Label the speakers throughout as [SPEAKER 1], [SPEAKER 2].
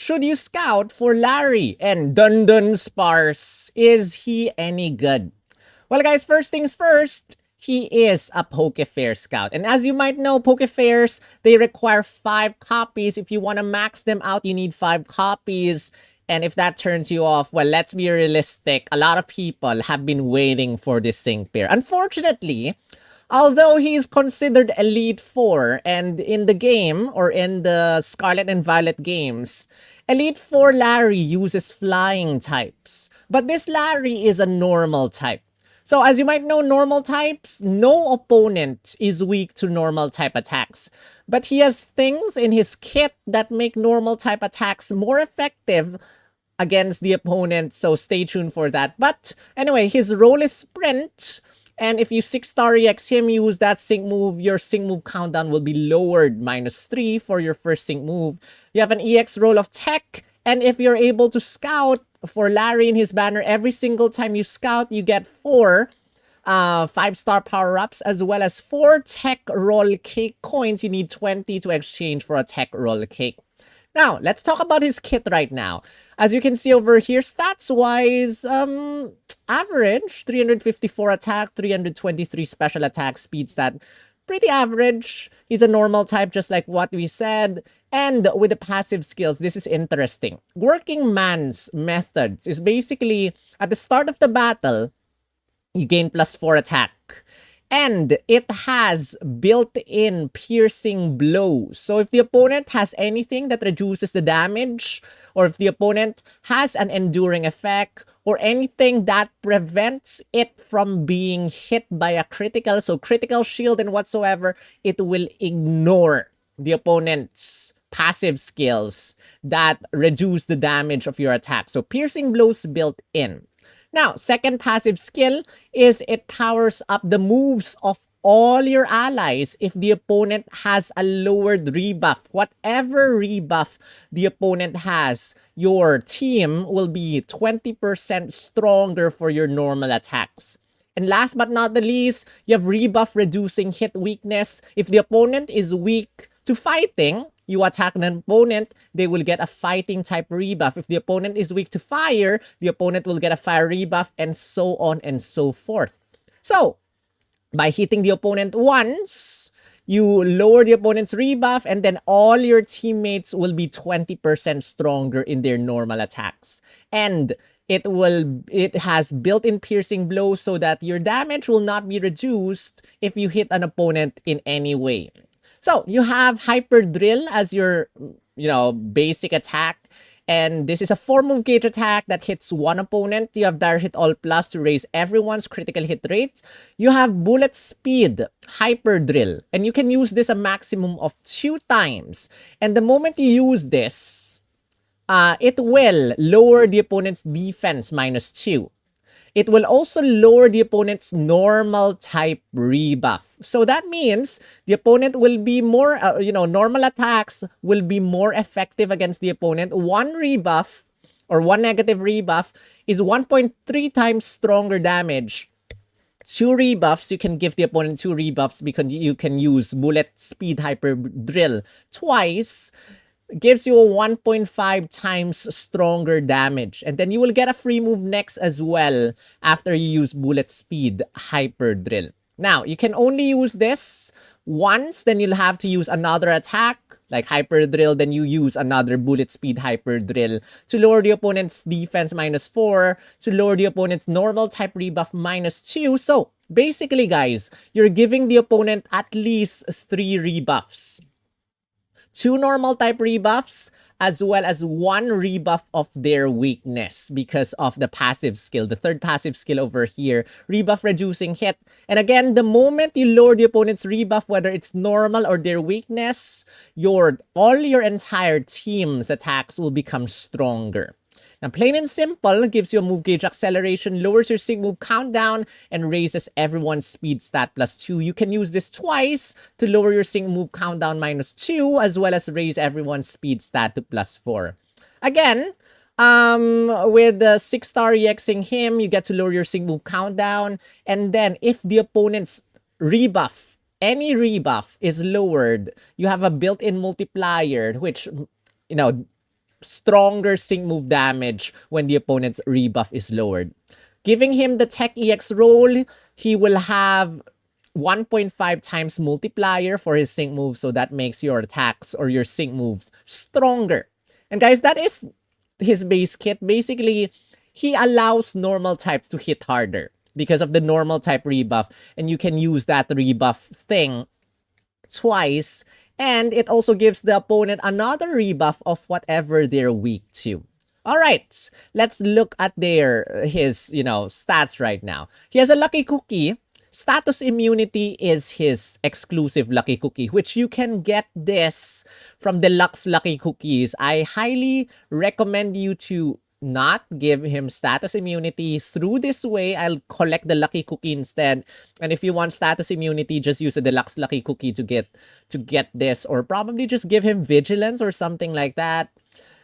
[SPEAKER 1] Should you scout for Larry and Dudunsparce? Is he any good? Well, guys, first things first, he is a Pokefair scout. And as you might know, Pokefairs, they require 5 copies. If you want to max them out, you need 5 copies. And if that turns you off, well, let's be realistic. A lot of people have been waiting for this sync pair. Unfortunately, although he's considered Elite 4, and in the game, or in the Scarlet and Violet games, Elite 4 Larry uses flying types. But this Larry is a normal type. So as you might know, normal types, no opponent is weak to normal type attacks. But he has things in his kit that make normal type attacks more effective against the opponent, so stay tuned for that. But anyway, his role is Sprint, and if you 6-star EX him, use that sync move, your sync move countdown will be lowered -3 for your first sync move. You have an EX role of Tech, and if you're able to scout for Larry in his banner, every single time you scout, you get 4 5-star power-ups, as well as 4 Tech Roll Cake coins. You need 20 to exchange for a Tech Roll Cake. Now, let's talk about his kit right now. As you can see over here, stats-wise, average, 354 attack, 323 special attack, speed stat, pretty average. He's a normal type, just like what we said. And with the passive skills, this is interesting. Working Man's methods is basically, at the start of the battle, you gain +4 attack. And it has built-in piercing blows. So if the opponent has anything that reduces the damage, or if the opponent has an enduring effect, or anything that prevents it from being hit by a critical, so critical shield and whatsoever, it will ignore the opponent's passive skills that reduce the damage of your attack. So piercing blows built in. Now, second passive skill is it powers up the moves of all your allies if the opponent has a lowered rebuff. Whatever rebuff the opponent has, your team will be 20% stronger for your normal attacks. And last but not the least, you have rebuff reducing hit weakness. If the opponent is weak to fighting, you attack an opponent, they will get a fighting type rebuff. If the opponent is weak to fire, the opponent will get a fire rebuff, and so on and so forth. So, by hitting the opponent once, you lower the opponent's rebuff, and then all your teammates will be 20% stronger in their normal attacks. And it has built-in piercing blows so that your damage will not be reduced if you hit an opponent in any way. So, you have Hyper Drill as your, basic attack. And this is a 4-move gauge attack that hits one opponent. You have Dire Hit All Plus to raise everyone's critical hit rate. You have Bullet Speed, Hyper Drill. And you can use this a maximum of 2 times. And the moment you use this, it will lower the opponent's defense -2. It will also lower the opponent's normal type rebuff. So that means the opponent will be more, normal attacks will be more effective against the opponent. 1 rebuff or 1 negative rebuff is 1.3 times stronger damage. 2 rebuffs, you can give the opponent 2 rebuffs because you can use Bullet Speed Hyper Drill twice. Gives you a 1.5 times stronger damage. And then you will get a free move next as well after you use Bullet Speed Hyper Drill. Now, you can only use this once, then you'll have to use another attack like Hyper Drill, then you use another Bullet Speed Hyper Drill to lower the opponent's defense -4, to lower the opponent's normal type rebuff -2. So, basically guys, you're giving the opponent at least 3 rebuffs. 2 normal type rebuffs, as well as 1 rebuff of their weakness because of the passive skill. The third passive skill over here, rebuff reducing hit. And again, the moment you lower the opponent's rebuff, whether it's normal or their weakness, all your entire team's attacks will become stronger. Now, plain and simple, gives you a move gauge acceleration, lowers your sync move countdown, and raises everyone's speed stat +2. You can use this twice to lower your sync move countdown -2, as well as raise everyone's speed stat to +4. Again, with the 6-star EXing him, you get to lower your sync move countdown, and then if the opponent's rebuff, any rebuff is lowered, you have a built-in multiplier, which, stronger sync move damage when the opponent's rebuff is lowered. Giving him the Tech EX role, he will have 1.5 times multiplier for his sync moves, so that makes your attacks or your sync moves stronger. And guys, that is his base kit. Basically, he allows normal types to hit harder because of the normal type rebuff, and you can use that rebuff thing twice, and it also gives the opponent another rebuff of whatever they're weak to. All right, let's look at his stats right now. He has a lucky cookie. Status immunity is his exclusive lucky cookie, which you can get this from deluxe lucky cookies. I highly recommend you to not give him status immunity through this way. I'll collect the lucky cookie instead. And if you want status immunity, just use a deluxe lucky cookie to get this, or probably just give him vigilance or something like that.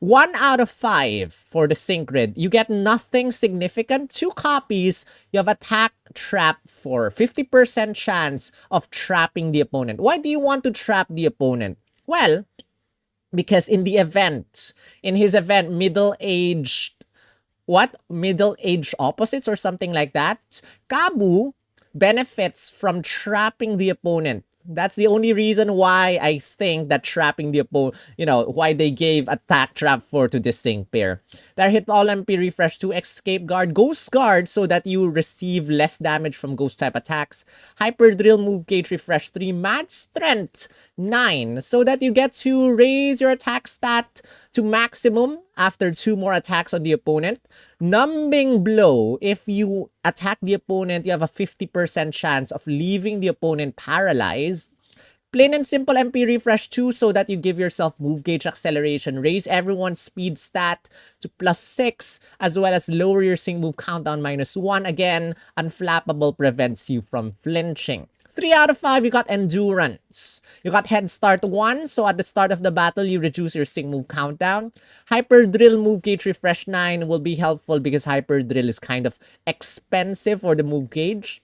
[SPEAKER 1] 1 out of 5 for the sync grid. You get nothing significant. 2 copies. You have attack trap for 50% chance of trapping the opponent. Why do you want to trap the opponent? Well, because in his event, middle-aged opposites or something like that, Kabu benefits from trapping the opponent. That's the only reason why I think that trapping the opponent, why they gave attack trap 4 to this sync pair. Their hit all MP refresh 2, escape guard, ghost guard, so that you receive less damage from ghost type attacks. Hyper drill move gauge refresh 3, mad strength 9, so that you get to raise your attack stat to maximum after 2 more attacks on the opponent. Numbing blow, if you attack the opponent, you have a 50% chance of leaving the opponent paralyzed. Plain and simple MP refresh 2, so that you give yourself move gauge acceleration, raise everyone's speed stat to +6, as well as lower your sync move countdown -1. Again, unflappable prevents you from flinching. 3 out of 5, you got endurance. You got head start 1, so at the start of the battle, you reduce your sync move countdown. Hyper drill move gauge refresh 9 will be helpful because hyper drill is kind of expensive for the move gauge.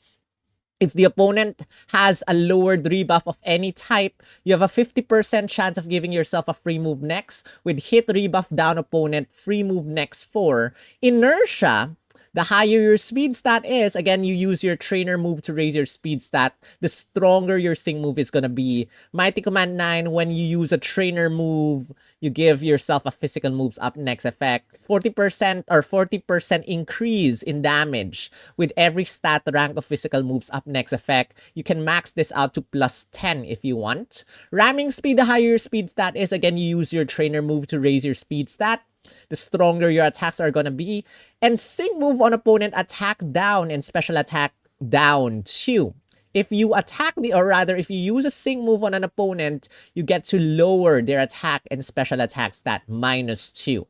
[SPEAKER 1] If the opponent has a lowered rebuff of any type, you have a 50% chance of giving yourself a free move next. With hit rebuff down opponent, free move next 4. Inertia, the higher your speed stat is, again, you use your trainer move to raise your speed stat, the stronger your sync move is going to be. Mighty Command 9, when you use a trainer move, you give yourself a physical moves up next effect. 40% or 40% increase in damage with every stat rank of physical moves up next effect. You can max this out to +10 if you want. Ramming speed, the higher your speed stat is, again, you use your trainer move to raise your speed stat, the stronger your attacks are gonna be. And sync move on opponent, attack down and special attack down 2. If you if you use a sync move on an opponent, you get to lower their attack and special attack stat -2.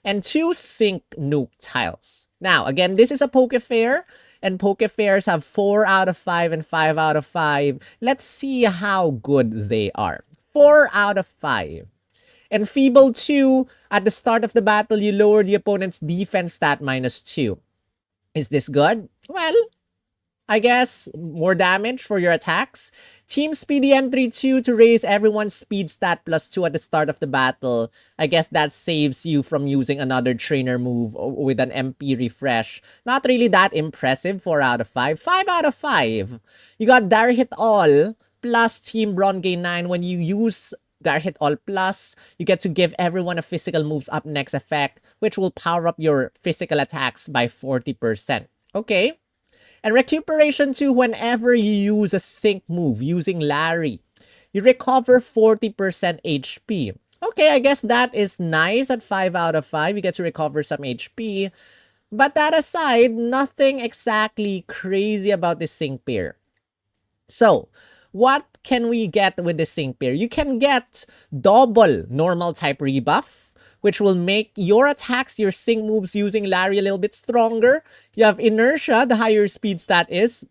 [SPEAKER 1] And 2 sync nuke tiles. Now, again, this is a Poke Fair, and Poke Fairs have 4 out of 5 and 5 out of 5. Let's see how good they are. 4 out of 5. And Feeble 2, at the start of the battle, you lower the opponent's defense stat -2. Is this good? Well, I guess more damage for your attacks. Team Speedy Entry 2 to raise everyone's speed stat +2 at the start of the battle. I guess that saves you from using another trainer move with an MP refresh. Not really that impressive. 4 out of 5. 5 out of 5. You got Dire Hit All plus Team Brongain 9. When you use Dire Hit All plus, you get to give everyone a physical moves up next effect, which will power up your physical attacks by 40%. Okay. And Recuperation 2, whenever you use a sync move using Larry, you recover 40% HP. Okay, I guess that is nice at 5 out of 5. You get to recover some HP. But that aside, nothing exactly crazy about this sync pair. So, what can we get with the sync pair? You can get double normal type rebuff, which will make your attacks, your sync moves using Larry a little bit stronger. You have Inertia, the higher speed stat is,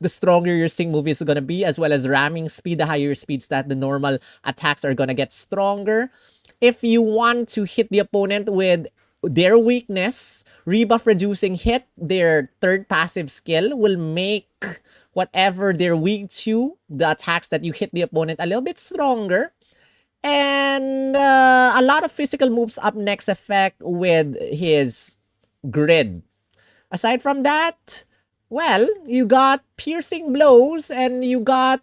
[SPEAKER 1] the stronger your sync move is going to be, as well as Ramming Speed, the higher speed stat, the normal attacks are going to get stronger. If you want to hit the opponent with their weakness, Rebuff Reducing Hit, their third passive skill, will make whatever they're weak to, the attacks that you hit the opponent, a little bit stronger. And a lot of physical moves up next effect with his grid. Aside from that, well, you got piercing blows and you got,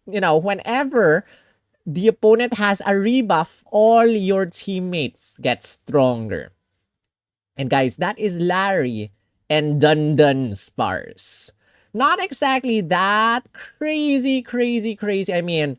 [SPEAKER 1] whenever the opponent has a rebuff, all your teammates get stronger. And guys, that is Larry and Dudunsparce. Not exactly that crazy. I mean,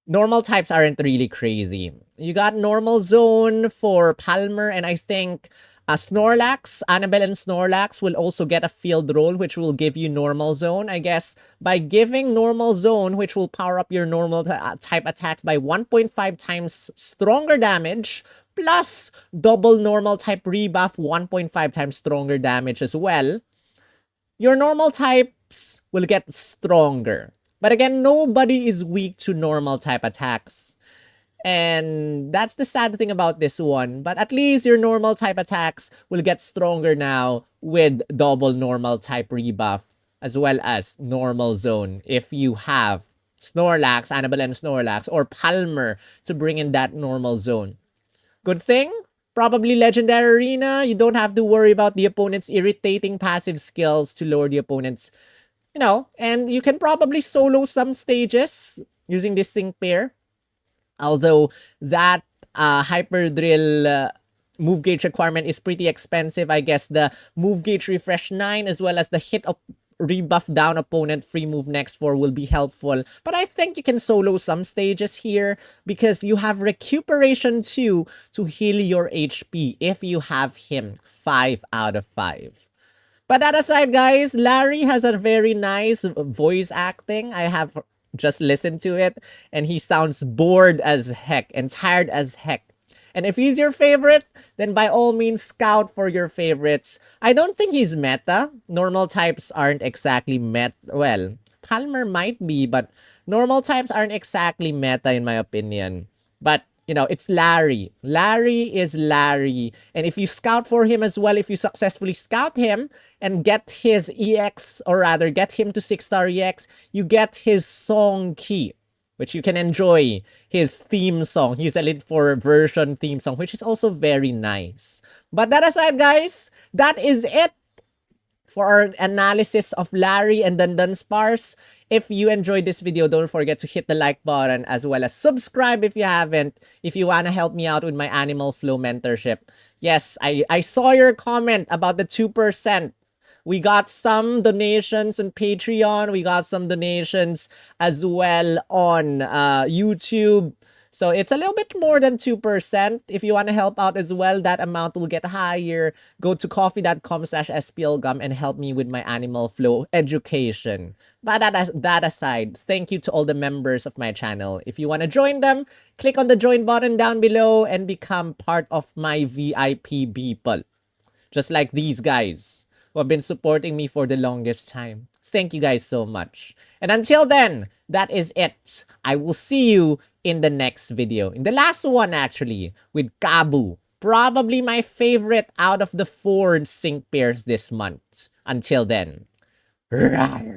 [SPEAKER 1] normal types aren't really crazy. You got normal zone for Palmer, and I think Snorlax, Annabelle and Snorlax will also get a field roll, which will give you normal zone. I guess by giving normal zone, which will power up your normal type attacks by 1.5 times stronger damage, plus double normal type rebuff, 1.5 times stronger damage as well, your normal types will get stronger. But again, nobody is weak to normal type attacks. And that's the sad thing about this one. But at least your normal type attacks will get stronger now with double normal type rebuff as well as normal zone if you have Snorlax, Annabelle and Snorlax, or Palmer to bring in that normal zone. Good thing, probably Legendary Arena. You don't have to worry about the opponent's irritating passive skills to lower the opponent's, and you can probably solo some stages using this sync pair. Although that Hyper Drill move gauge requirement is pretty expensive. I guess the move gauge refresh 9 as well as the hit of rebuff down opponent free move next 4 will be helpful. But I think you can solo some stages here because you have recuperation 2 to heal your HP if you have him 5 out of 5. But that aside, guys, Larry has a very nice voice acting. I have just listened to it, and he sounds bored as heck and tired as heck. And if he's your favorite, then by all means, scout for your favorites. I don't think he's meta. Normal types aren't exactly meta. Well, Palmer might be, but normal types aren't exactly meta in my opinion. But it's Larry. Larry is Larry. And if you scout for him as well, if you successfully scout him and get his EX, or rather get him to 6-star EX, you get his song key, which you can enjoy. His theme song, his Elite Four version theme song, which is also very nice. But that aside, guys, that is it for our analysis of Larry and Dudunsparce. If you enjoyed this video, don't forget to hit the like button as well as subscribe if you haven't, if you want to help me out with my Animal Flow mentorship. Yes, I saw your comment about the 2%. We got some donations on Patreon. We got some donations as well on YouTube. So it's a little bit more than 2%. If you want to help out as well, that amount will get higher. Go to coffee.com/splgum and help me with my Animal Flow education. But that aside, thank you to all the members of my channel. If you want to join them, click on the join button down below and become part of my VIP people. Just like these guys who have been supporting me for the longest time. Thank you guys so much. And until then, that is it. I will see you in the next video. In the last one, actually, with Kabu. Probably my favorite out of the 4 sync pairs this month. Until then. Rawr.